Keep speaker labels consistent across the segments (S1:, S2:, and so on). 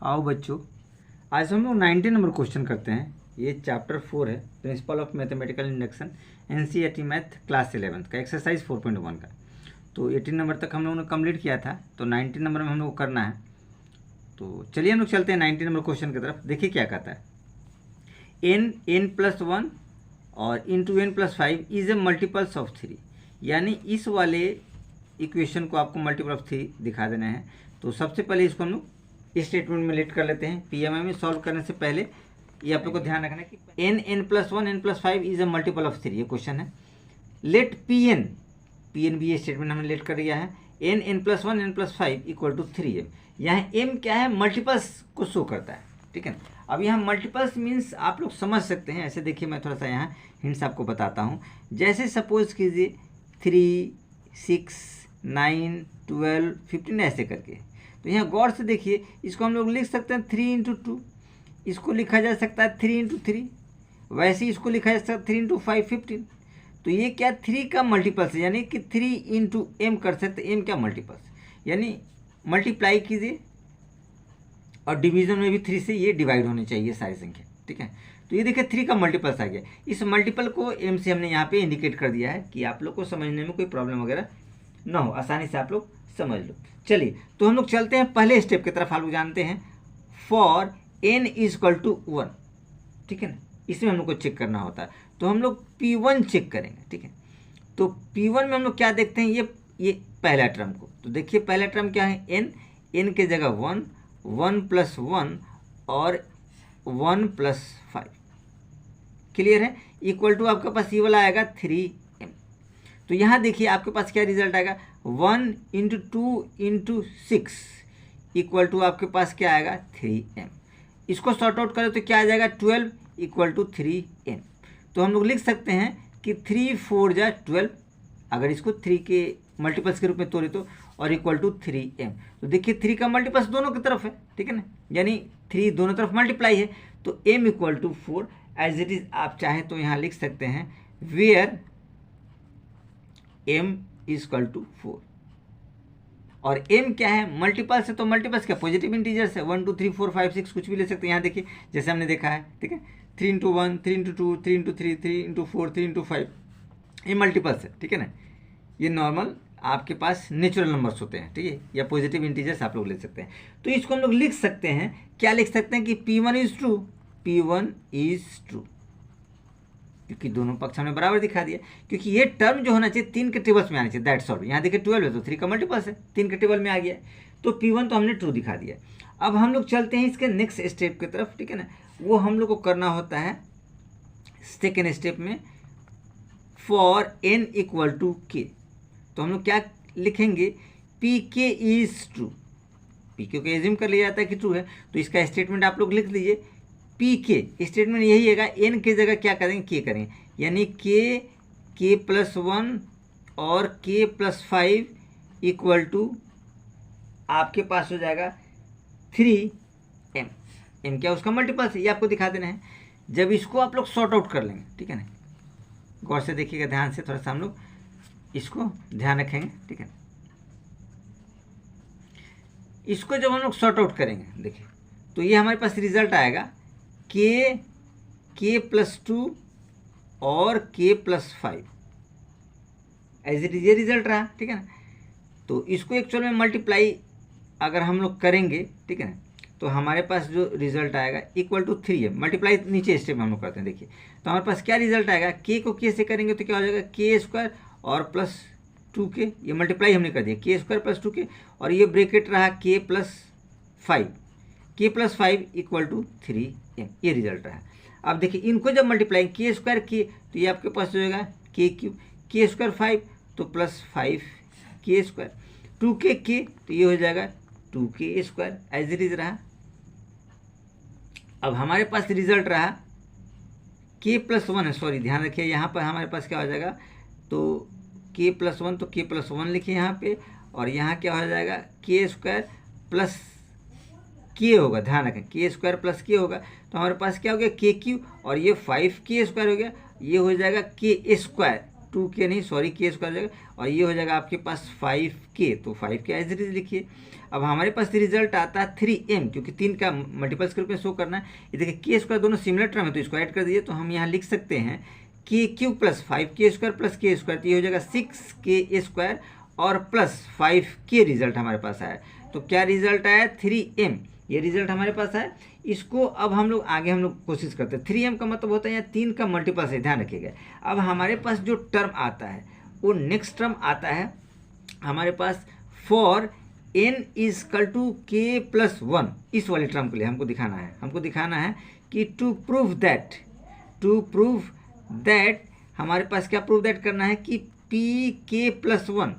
S1: आओ बच्चों, आज हम लोग 19 नंबर क्वेश्चन करते हैं। ये चैप्टर 4 है, principle of mathematical induction, NCERT math class 11 का एक्सरसाइज 4.1 का। तो 18 नंबर तक हम लोगों ने कंप्लीट किया था, तो 19 नंबर में हम लोग को करना है। तो चलिए हम लोग चलते हैं 19 नंबर क्वेश्चन की तरफ। देखिए क्या कहता है, n+1 और into n+5 is a multiples of 3। यानी इस वाले इक्वेशन को आपको मल्टीपल ऑफ 3 दिखा देना है। तो सबसे पहले इसको हम लोग इस स्टेटमेंट में लेट कर लेते हैं। पीएमआई में सॉल्व करने से पहले ये आप लोग को ध्यान रखना है कि n+1 n+5 is a multiple of 3, ये क्वेश्चन है। लेट pn भी ये स्टेटमेंट हमने लेट कर दिया है। n+1 n+5 equal to 3m। यहाँ m क्या है, मल्टीपल्स को शो करता है, ठीक है। अब यहाँ मल्टीपल्स मीन्स आप लोग समझ सकते हैं ऐसे। देखिए मैं थोड़ा सा यहाँ हिंट्स आपको बताता हूँ। जैसे सपोज कीजिए 3, 6, 9, 12, 15 ऐसे करके। तो यहाँ गौर से देखिए, इसको हम लोग लिख सकते हैं 3 × 2, इसको लिखा जा सकता है 3 × 3, वैसे ही इसको लिखा जा सकता है 3 × 5 15। तो ये क्या 3 का मल्टीपल्स है, यानी कि 3 × m कर सकते। m क्या मल्टीपल्स, यानी मल्टीप्लाई कीजिए और डिवीजन में भी 3 से ये डिवाइड होनी चाहिए सारी संख्या, ठीक है। तो ये देखिए 3 का मल्टीपल्स आ गया। इस मल्टीपल को m से हमने यहाँ पे इंडिकेट कर दिया है कि आप लोग को समझने में कोई प्रॉब्लम वगैरह ना हो, आसानी से आप लोग समझ लो। चलिए तो हम लोग चलते हैं पहले स्टेप की तरफ। आप लोग जानते हैं फॉर n = 1, ठीक है ना। इसमें हम लोग को चेक करना होता है, तो हम लोग P1 चेक करेंगे, ठीक है। तो P1 में हम लोग क्या देखते हैं, ये पहला टर्म को। तो देखिए पहला टर्म क्या है, n के जगह 1, 1 + 1 और 1 + 5, क्लियर है। इक्वल टू आपके पास ये वाला आएगा 3m। तो यहाँ देखिए आपके पास क्या रिजल्ट आएगा, 1 × 2 × 6 इक्वल टू आपके पास क्या आएगा 3m। इसको सॉर्ट आउट करें तो क्या आ जाएगा 12 इक्वल टू 3m। तो हम लोग लिख सकते हैं कि 3 4 जा 12, अगर इसको 3 के मल्टीपल्स के रूप में तोड़े तो, और इक्वल टू 3m। तो देखिए 3 का मल्टीपल्स दोनों की तरफ है, ठीक है ना, यानी 3 दोनों तरफ मल्टीप्लाई है। तो m = 4 एज इट इज आप चाहें तो यहाँ लिख सकते हैं वेयर m = 4। और m क्या है, मल्टीपल्स है। तो मल्टीपल्स क्या, पॉजिटिव इंटीजर्स है, 1 2 3 4 5 6 कुछ भी ले सकते हैं। यहाँ देखिए जैसे हमने देखा है, ठीक है, 3 × 1, 3 × 2, 3 × 3, 3 × 4, 3 × 5, ये मल्टीपल्स है, ठीक है ना। ये नॉर्मल आपके पास नेचुरल नंबर्स होते हैं, ठीक है, या पॉजिटिव इंटीजर्स आप लोग ले सकते हैं। तो इसको हम लोग लिख सकते हैं, क्या लिख सकते हैं कि P1 = ट्रू, P1 = ट्रू, क्योंकि दोनों पक्ष हमने बराबर दिखा दिया। क्योंकि ये टर्म जो होना चाहिए 3 के टेबल्स में आना चाहिए, दैट्स ऑल। यहाँ देखिए 12 है तो 3 का मल्टीपल्स है, 3 के टेबल में आ गया। तो P1 तो हमने ट्रू दिखा दिया। अब हम लोग चलते हैं इसके नेक्स्ट स्टेप की तरफ, ठीक है ना। वो हम लोग को करना होता है सेकेंड स्टेप में, फॉर n = k। तो हम लोग क्या लिखेंगे, Pk = ट्रू। Pk को एज्यूम कर लिया जाता है कि ट्रू है, तो इसका स्टेटमेंट आप लोग लिख लीजिए। Pk स्टेटमेंट यही है, n की जगह क्या करेंगे, k करेंगे, यानी k +1 और k + 5 इक्वल टू आपके पास हो जाएगा 3m। m क्या उसका मल्टीपल है, ये आपको दिखा देना है। जब इसको आप लोग सॉर्ट आउट कर लेंगे, ठीक है ना, गौर से देखिएगा, ध्यान से थोड़ा सा हम लोग इसको ध्यान रखेंगे, ठीक है। इसको जब हम लोग सॉर्ट आउट करेंगे, देखिए तो ये हमारे पास रिजल्ट आएगा k +2 और k + 5 एज इट इज, ये रिजल्ट रहा, ठीक है ना। तो इसको एक्चुअल में मल्टीप्लाई अगर हम लोग करेंगे, ठीक है ना, तो हमारे पास जो रिजल्ट आएगा इक्वल टू 3m। मल्टीप्लाई नीचे स्टेप में हम लोग करते हैं, देखिए तो हमारे पास क्या रिजल्ट आएगा, k को k से करेंगे तो क्या हो जाएगा k² और +2k, ये मल्टीप्लाई हमने कर दिया, k² + 2k, और ये ब्रैकेट रहा k + 5, k + 5 equal to 3m, ये रिजल्ट रहा। अब देखिए इनको जब मल्टीप्लाई k² k, तो ये आपके पास हो जाएगा k³ k² 5 तो +5k², 2k k तो ये हो जाएगा 2k² एज इट इज रहा। अब हमारे पास रिजल्ट रहा k + 1 है, सॉरी ध्यान रखिए यहाँ पर हमारे पास क्या हो जाएगा, तो k + 1 तो k + 1 लिखिए यहाँ पे, और यहाँ क्या हो जाएगा k² + k होगा, ध्यान रखें k² + k होगा। तो हमारे पास क्या हो गया k³ और ये 5k² हो गया, ये हो जाएगा k², 2k नहीं, सॉरी k स्क्वायर हो जाएगा, और ये हो जाएगा आपके पास 5k, तो 5k एज इट इज लिखिए। अब हमारे पास रिजल्ट आता है 3m, क्योंकि 3 का मल्टीपल्स के रूप में शो करना है। ये देखिए k स्क्वायर दोनों सिमिलर टर्म है, तो इसको ऐड कर दीजिए, तो हम यहाँ लिख सकते हैं k cube plus 5k square plus k square, तो ये हो जाएगा 6k स्क्वायर और प्लस 5k रिजल्ट हमारे पास आया। तो क्या रिजल्ट आया? 3m, ये रिजल्ट हमारे पास है। इसको अब हम लोग आगे कोशिश करते हैं। 3m का मतलब होता है यहाँ 3 का मल्टीपल से, ध्यान रखिएगा। अब हमारे पास जो टर्म आता है वो नेक्स्ट टर्म आता है हमारे पास for n is equal to k plus 1, इस वाले टर्म के लिए हमको दिखाना है कि टू प्रूव दैट हमारे पास क्या प्रूव दैट करना है कि pk प्लस 1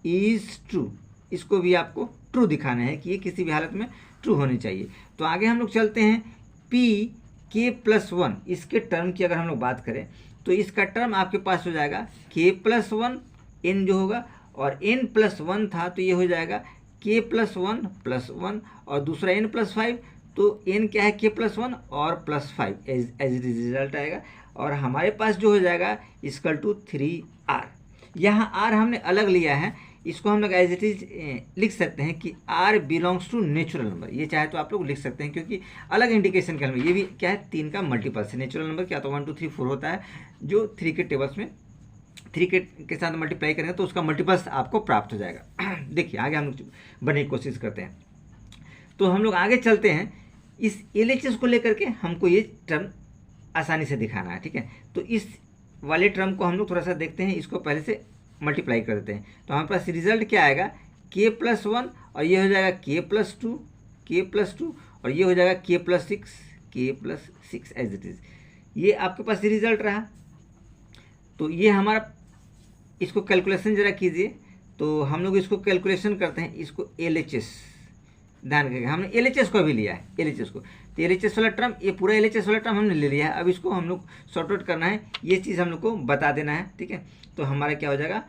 S1: इज ट्रू। इसको भी आपको ट्रू दिखाना है कि ये किसी भी हालत में ट्रू होनी चाहिए। तो आगे हम लोग चलते हैं, pk प्लस 1, इसके टर्म की अगर हम लोग बात करें तो इसका टर्म आपके पास हो जाएगा k प्लस 1 n जो होगा, और n प्लस 1 था तो ये हो जाएगा k प्लस 1 और दूसरा n प्लस 5, तो n क्या है? k प्लस 1 और प्लस 5 एज रिजल्ट आएगा, और हमारे पास जो हो जाएगा इक्वल टू 3r। यहाँ r हमने अलग लिया है, इसको हम लोग एज इट इज लिख सकते हैं कि r belongs to natural number. ये चाहे तो आप लोग लिख सकते हैं, क्योंकि अलग इंडिकेशन के लिए ये भी क्या है? 3 का मल्टीपल से। नेचुरल नंबर क्या तो 1 2 3 4 होता है, जो 3 के टेबल्स में 3 के साथ मल्टीप्लाई करेंगे तो उसका मल्टीपल्स आपको प्राप्त हो जाएगा। देखिए आगे हम लोग बनने की कोशिश करते हैं। तो हम लोग आगे चलते हैं, इस LHS को लेकर के हमको ये टर्म आसानी से दिखाना है, ठीक है। तो इस वाले टर्म को हम लोग थोड़ा सा देखते हैं, इसको पहले से मल्टीप्लाई कर देते हैं। तो हमारे पास रिजल्ट क्या आएगा? k प्लस 1 और ये हो जाएगा k प्लस 2 और ये हो जाएगा k plus 6 as it is. ये आपके पास रिजल्ट रहा। तो ये हमारा, इसको कैलकुलेशन जरा कीजिए। तो हम लोग इसको कैलकुलेशन करते हैं, इसको LHS, ध्यान रखिएगा हमने LHS को भी लिया है, LHS को। तो LHS वाला टर्म, ये पूरा LHS वाला टर्म हमने ले लिया है। अब इसको हम लोग सॉर्ट आउट करना है, ये चीज़ हम लोग को बता देना है, ठीक है। तो हमारा क्या हो जाएगा?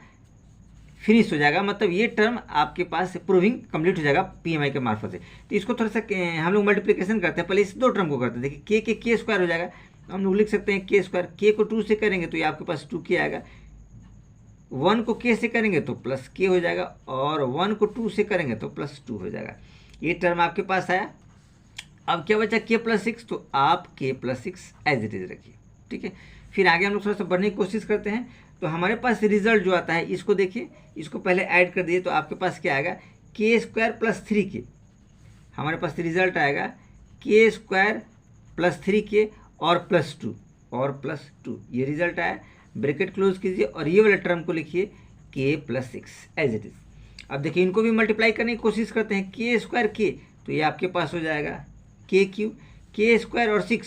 S1: फिनिश हो जाएगा, मतलब ये टर्म आपके पास प्रूविंग कंप्लीट हो जाएगा PMI के मार्फत से। तो इसको थोड़ा सा हम लोग मल्टीप्लिकेशन करते हैं, पहले इस 2 टर्म को करते हैं। देखिए k स्क्वायर हो जाएगा, हम लोग लिख सकते हैं k स्क्वायर। k को 2 से करेंगे तो ये आपके पास 2k आएगा, 1 को k से करेंगे तो प्लस k हो जाएगा, और 1 को 2 से करेंगे तो प्लस 2 हो जाएगा। ये टर्म आपके पास आया। अब क्या बचा? k प्लस 6, तो आप k plus 6 as it is रखिए, ठीक है। फिर आगे हम लोग थोड़ा सा बढ़ने की कोशिश करते हैं। तो हमारे पास रिजल्ट जो आता है, इसको देखिए, इसको पहले ऐड कर दिए तो आपके पास क्या आएगा? k square plus 3k। हमारे पास रिजल्ट आएगा k स्क्वायर प्लस 3k और प्लस 2 ये रिजल्ट आया। ब्रैकेट क्लोज कीजिए और ये वाले टर्म को लिखिए k plus 6 as it is. अब देखिए इनको भी मल्टीप्लाई करने की कोशिश करते हैं, k स्क्वायर k, तो ये आपके पास हो जाएगा k क्यूब, k स्क्वायर और 6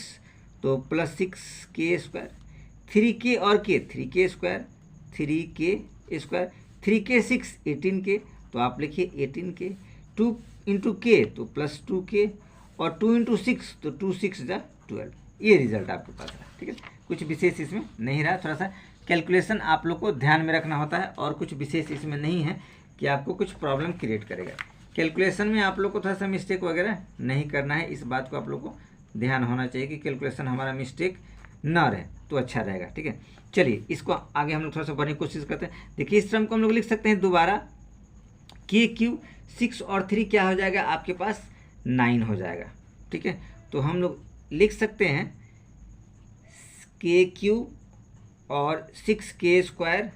S1: तो प्लस 6k स्क्वायर, 3k और k 3k square, 3k 6 18k, तो आप लिखिए 18k, 2 इंटू k तो प्लस 2k, और 2 इंटू 6 तो 2 6 12। ये रिजल्ट आपके पास है, ठीक है। कुछ विशेष इसमें नहीं रहा, थोड़ा सा कैलकुलेशन आप लोग को ध्यान में रखना होता है, और कुछ विशेष इसमें नहीं है कि आपको कुछ प्रॉब्लम क्रिएट करेगा। कैलकुलेशन में आप लोग को थोड़ा सा मिस्टेक वगैरह नहीं करना है, इस बात को आप लोग को ध्यान होना चाहिए कि कैलकुलेशन हमारा मिस्टेक ना रहे तो अच्छा रहेगा, ठीक है। चलिए इसको आगे हम लोग थोड़ा सा बढ़ने की कोशिश करते हैं। देखिए इस टर्म को हम लोग लिख सकते हैं दोबारा, k क्यू 6 और 3 क्या हो जाएगा? आपके पास 9 हो जाएगा, ठीक है। तो हम लोग लिख सकते हैं k क्यू और 6k स्क्वायर।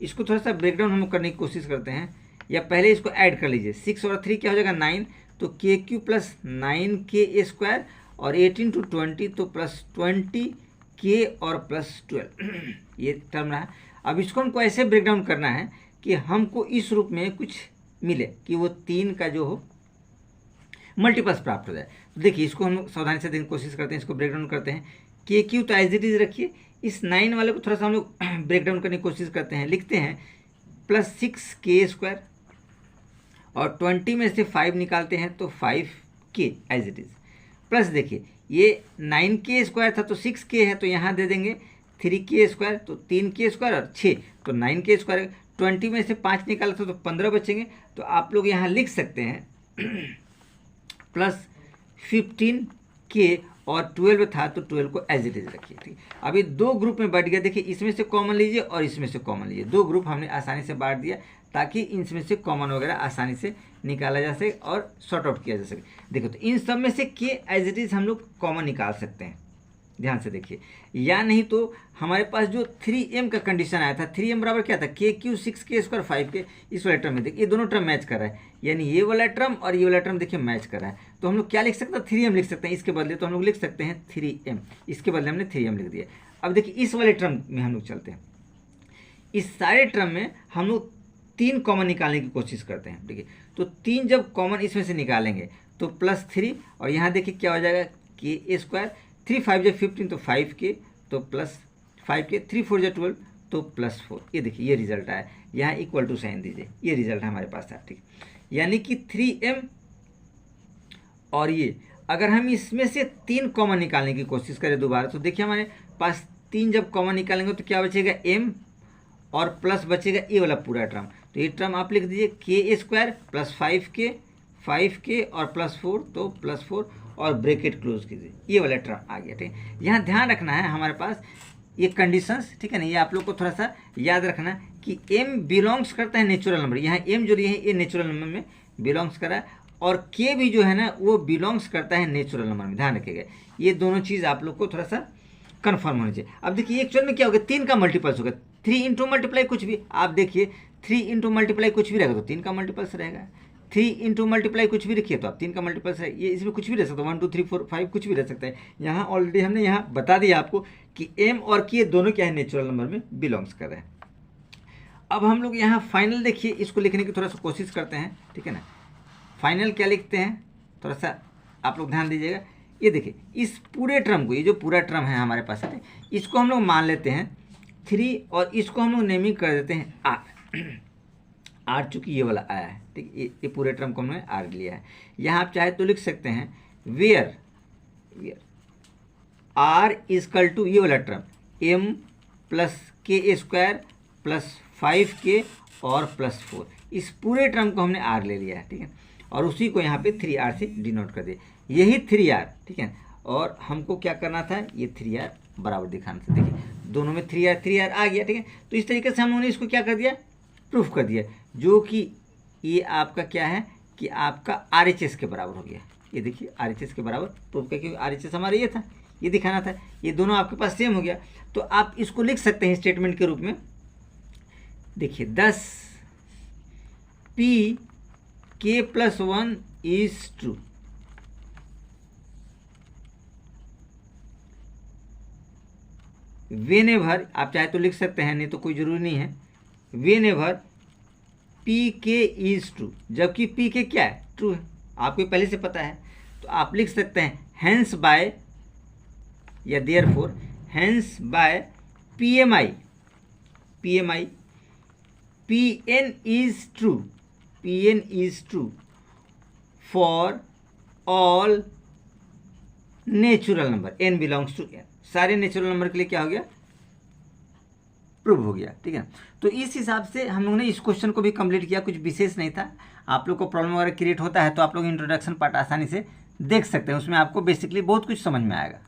S1: इसको थोड़ा सा ब्रेकडाउन हम लोग करने की कोशिश करते हैं, या पहले इसको ऐड कर लीजिए। 6 और 3 क्या हो जाएगा? 9, तो k Q plus 9k square और 18 टू 20 तो प्लस 20k और प्लस 12 ये टर्म रहा। अब इसको हमको ऐसे ब्रेकडाउन करना है कि हमको इस रूप में कुछ मिले कि वो 3 का जो हो मल्टीपल्स प्राप्त हो जाए। तो देखिए इसको हम सावधानी से देखने की कोशिश करते हैं, इसको ब्रेकडाउन करते हैं। k क्यू तो एज इट इज रखिए, इस 9 वाले को थोड़ा सा हम लोग ब्रेकडाउन करने की कोशिश करते हैं। लिखते हैं प्लस 6k स्क्वायर, और 20 में से 5 निकालते हैं तो 5k as it is, plus देखिए ये 9k स्क्वायर था तो 6k है, तो यहाँ दे देंगे 3k स्क्वायर, तो 3k स्क्वायर और 6 तो 9k स्क्वायर। 20 में से 5 निकाला था तो 15 बचेंगे, तो आप लोग यहाँ लिख सकते हैं प्लस के और 12 था तो 12 को एज इट इज रखिए। ठीक, अभी दो ग्रुप में बांट गया। देखिए इसमें से कॉमन लीजिए और इसमें से कॉमन लीजिए, दो ग्रुप हमने आसानी से बांट दिया ताकि इनमें से कॉमन वगैरह आसानी से निकाला जा सके और सॉर्ट आउट किया जा सके। देखो तो इन सब में से के एज इट इज हम लोग कॉमन निकाल सकते हैं, ध्यान से देखिए। या नहीं तो हमारे पास जो 3m का कंडीशन आया था, 3m बराबर क्या था, के क्यू 6k स्क्वायर 5k, इस वाले टर्म में देखिए ये दोनों टर्म मैच कर रहा है, यानी ये वाला टर्म और ये वाला टर्म देखिए मैच कर रहा है। तो हम लोग क्या लिख सकते हैं, 3m लिख सकते हैं इसके बदले, तो हम लोग लिख सकते हैं 3m, इसके बदले हमने 3m लिख दिया। अब देखिए इस वाले टर्म में हम लोग चलते हैं, इस सारे टर्म में हम लोग 3 कॉमन निकालने की कोशिश करते हैं। देखिए तो 3 जब कॉमन इसमें से निकालेंगे तो +3, और यहाँ देखिए क्या हो जाएगा, के स्क्वायर, 3 5 जब 15 तो 5k तो +5k, 3 4 जब 12 तो +4। ये देखिए ये रिजल्ट आया, यहाँ इक्वल टू साइन दीजिए, ये रिजल्ट हमारे पास था। ठीक, यानी कि 3m और ये अगर हम इसमें से 3 कॉमन निकालने की कोशिश करें दोबारा, तो देखिए हमारे पास 3 जब कॉमन निकालेंगे तो क्या बचेगा, m और प्लस बचेगा ये वाला पूरा टर्म। तो ये टर्म आप लिख दीजिए के स्क्वायर +5k और +4 तो +4 और ब्रैकेट क्लोज कीजिए, ये वाला टर्म आ गया। ठीक है, यहाँ ध्यान रखना है हमारे पास ये कंडीशंस, ठीक है ना, ये आप लोग को थोड़ा सा याद रखना कि m बिलोंग्स करता है नेचुरल नंबर, यहाँ m जो है ये नेचुरल नंबर में बिलोंग्स कर रहा है, और k भी जो है ना वो बिलोंग्स करता है नेचुरल नंबर में, ध्यान रखिएगा। ये दोनों चीज़ आप लोग को थोड़ा सा कन्फर्म होनी चाहिए। अब देखिए एक्चुअल में क्या होगा, 3 का मल्टीपल्स होगा, 3 इंटू मल्टीप्लाई कुछ भी, आप देखिए 3 इंटू मल्टीप्लाई कुछ भी रहेगा तो 3 का मल्टीपल्स रहेगा, 3 इंटू मल्टीप्लाई कुछ भी रखिए तो आप 3 का मल्टीपल्स है, ये इसमें कुछ भी रह सकता है, 1 2 3 4 5 कुछ भी रह सकता है। यहाँ ऑलरेडी हमने यहाँ बता दिया आपको कि m और k दोनों क्या है, नेचुरल नंबर में बिलोंग्स कर रहे हैं। अब हम लोग यहाँ फाइनल देखिए, इसको लिखने की थोड़ा सा कोशिश करते हैं, ठीक है ना। फाइनल क्या लिखते हैं, थोड़ा सा आप लोग ध्यान दीजिएगा। ये देखिए इस पूरे टर्म को, ये जो पूरा टर्म है हमारे पास है, इसको हम लोग मान लेते हैं 3 और इसको हम लोग नेमिंग कर देते हैं r चूँकि ये वाला आया है, ठीक, ये पूरे टर्म को हमने r लिया है। यहाँ आप चाहे तो लिख सकते हैं वेयर r इजकल टू ये वाला टर्म m प्लस के स्क्वायर प्लस 5k और +4, इस पूरे टर्म को हमने r ले लिया है, ठीक है, और उसी को यहाँ पे 3r से डिनोट कर दिए, यही 3r, ठीक है। और हमको क्या करना था, ये 3r बराबर दिखाना था, देखिए दोनों में 3r आ गया, ठीक है। तो इस तरीके से हम लोगों ने इसको क्या कर दिया, प्रूफ कर दिया, जो कि ये आपका क्या है कि आपका RHS के बराबर हो गया। ये देखिए RHS के बराबर प्रूफ किया, क्योंकि RHS हमारा ये था, ये दिखाना था, ये दोनों आपके पास सेम हो गया। तो आप इसको लिख सकते हैं स्टेटमेंट के रूप में, देखिए 10 pk+1 इज ट्रू। वेनेवर आप चाहे तो लिख सकते हैं, नहीं तो कोई जरूरी नहीं है, वेनेवर pk इज ट्रू, जबकि pk क्या है, ट्रू है, आपको पहले से पता है। तो आप लिख सकते हैं हेंस बाय या therefore hence by pmi pn is true for all natural number n belongs to n, सारे नेचुरल नंबर के लिए क्या हो गया, प्रूव हो गया, ठीक है। तो इस हिसाब से हम लोगों ने इस क्वेश्चन को भी कंप्लीट किया, कुछ विशेष नहीं था। आप लोग को प्रॉब्लम वगैरह क्रिएट होता है तो आप लोग इंट्रोडक्शन पार्ट आसानी से देख सकते हैं, उसमें आपको बेसिकली बहुत कुछ समझ में आएगा।